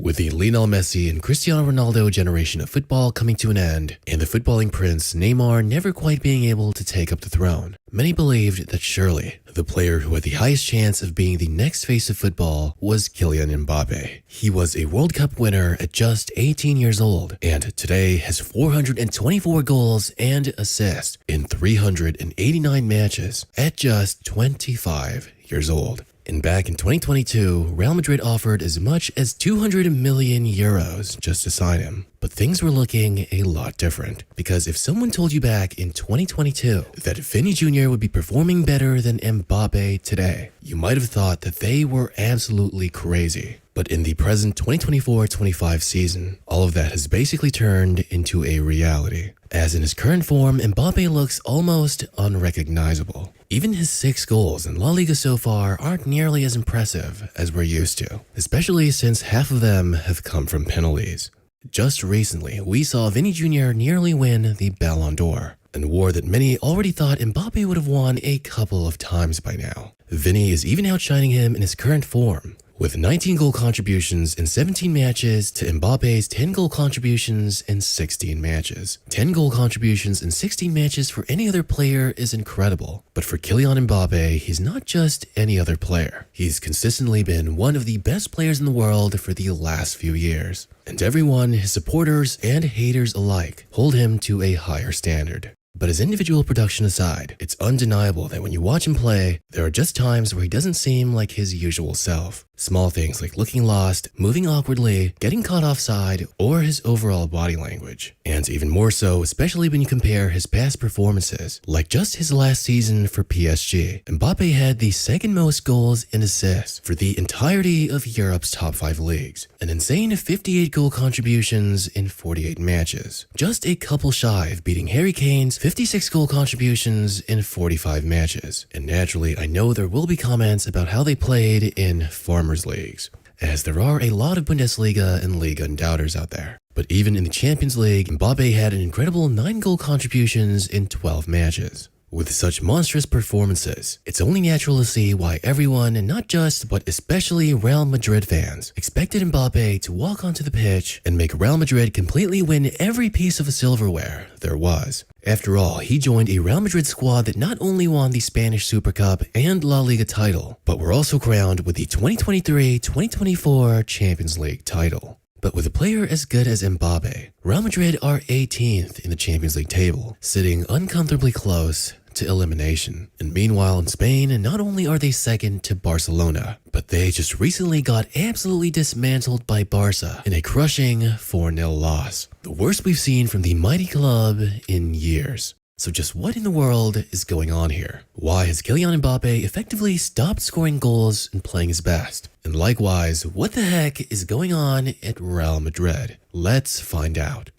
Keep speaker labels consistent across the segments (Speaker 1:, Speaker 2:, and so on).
Speaker 1: With the Lionel Messi and Cristiano Ronaldo generation of football coming to an end, and the footballing prince Neymar never quite being able to take up the throne, many believed that surely the player who had the highest chance of being the next face of football was Kylian Mbappe. He was a World Cup winner at just 18 years old, and today has 424 goals and assists in 389 matches at just 25 years old. And back in 2022, Real Madrid offered as much as 200 million euros just to sign him. But things were looking a lot different, because if someone told you back in 2022 that Vinny Jr. would be performing better than Mbappe today, you might have thought that they were absolutely crazy. But in the present 2024-25 season, all of that has basically turned into a reality. As in his current form, Mbappe looks almost unrecognizable. Even his 6 goals in La Liga so far aren't nearly as impressive as we're used to, especially since half of them have come from penalties. Just recently, we saw Vinny Jr. nearly win the Ballon d'Or, an award that many already thought Mbappe would have won a couple of times by now. Vinny is even outshining him in his current form, with 19 goal contributions in 17 matches to Mbappe's 10 goal contributions in 16 matches. 10 goal contributions in 16 matches for any other player is incredible, but for Kylian Mbappe, he's not just any other player. He's consistently been one of the best players in the world for the last few years, and everyone, his supporters and haters alike, hold him to a higher standard. But his individual production aside, it's undeniable that when you watch him play, there are just times where he doesn't seem like his usual self. Small things like looking lost, moving awkwardly, getting caught offside, or his overall body language. And even more so, especially when you compare his past performances, like just his last season for PSG. Mbappe had the second most goals and assists for the entirety of Europe's top 5 leagues, an insane 58 goal contributions in 48 matches, just a couple shy of beating Harry Kane's 56 goal contributions in 45 matches. And naturally, I know there will be comments about how they played in farmers leagues, as there are a lot of Bundesliga and Liga doubters out there. But even in the Champions League, Mbappe had an incredible 9 goal contributions in 12 matches. With such monstrous performances, it's only natural to see why everyone, and not just, but especially Real Madrid fans, expected Mbappe to walk onto the pitch and make Real Madrid completely win every piece of silverware there was. After all, he joined a Real Madrid squad that not only won the Spanish Super Cup and La Liga title, but were also crowned with the 2023-2024 Champions League title. But with a player as good as Mbappe, Real Madrid are 18th in the Champions League table, sitting uncomfortably close to elimination. And meanwhile in Spain, not only are they second to Barcelona, but they just recently got absolutely dismantled by Barca in a crushing 4-0 loss. The worst we've seen from the mighty club in years. So just what in the world is going on here? Why has Kylian Mbappe effectively stopped scoring goals and playing his best? And likewise, what the heck is going on at Real Madrid? Let's find out.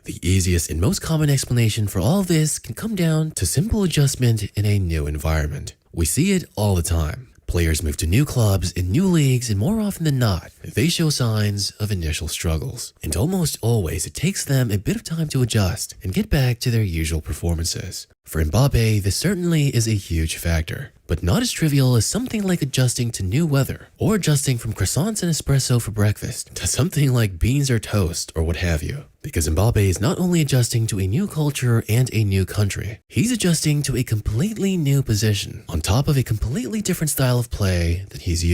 Speaker 1: The easiest and most common explanation for all of this can come down to simple adjustment in a new environment. We see it all the time. Players move to new clubs in new leagues, and more often than not, they show signs of initial struggles. And almost always, it takes them a bit of time to adjust and get back to their usual performances. For Mbappe, this certainly is a huge factor, but not as trivial as something like adjusting to new weather, or adjusting from croissants and espresso for breakfast to something like beans or toast or what have you. Because Mbappe is not only adjusting to a new culture and a new country, he's adjusting to a completely new position, on top of a completely different style of play that he's used